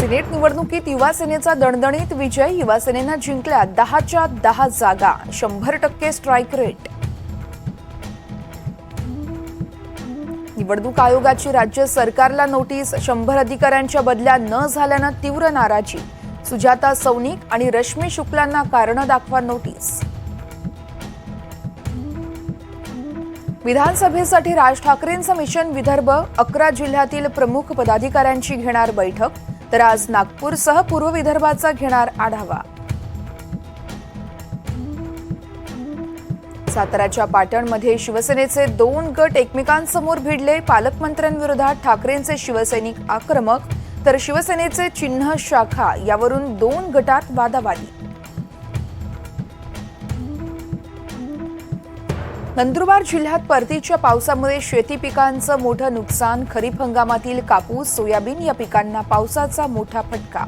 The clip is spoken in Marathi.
सिनेट निवडणुकीत युवा सेनेचा दणदणीत विजय. युवा सेनेनं जिंकल्या 10च्या 10 जागा. 100% स्ट्राईक रेट. निवडणूक आयोगाची राज्य सरकारला नोटीस. 100 अधिकाऱ्यांच्या बदल्या न झाल्यानं तीव्र नाराजी. सुजाता सौनिक आणि रश्मी शुक्लांना कारण दाखवा नोटीस. विधानसभेसाठी राज ठाकरेंचं मिशन विदर्भ. 11 जिल्ह्यातील प्रमुख पदाधिकाऱ्यांची घेणार बैठक. तर आज नागपूरसह पूर्व विदर्भाचा घेणार आढावा. साताऱ्याच्या पाटणमध्ये शिवसेनेचे 2 गट एकमेकांसमोर भिडले. पालकमंत्र्यांविरोधात ठाकरेंचे शिवसैनिक आक्रमक, तर शिवसेनेचे चिन्ह शाखा यावरून 2 गटात वादावादी. नंदुरबार जिल्ह्यात परतीच्या पावसामुळे शेती पिकांचं मोठं नुकसान. खरीप हंगामातील कापूस, सोयाबीन या पिकांना पावसाचा मोठा फटका.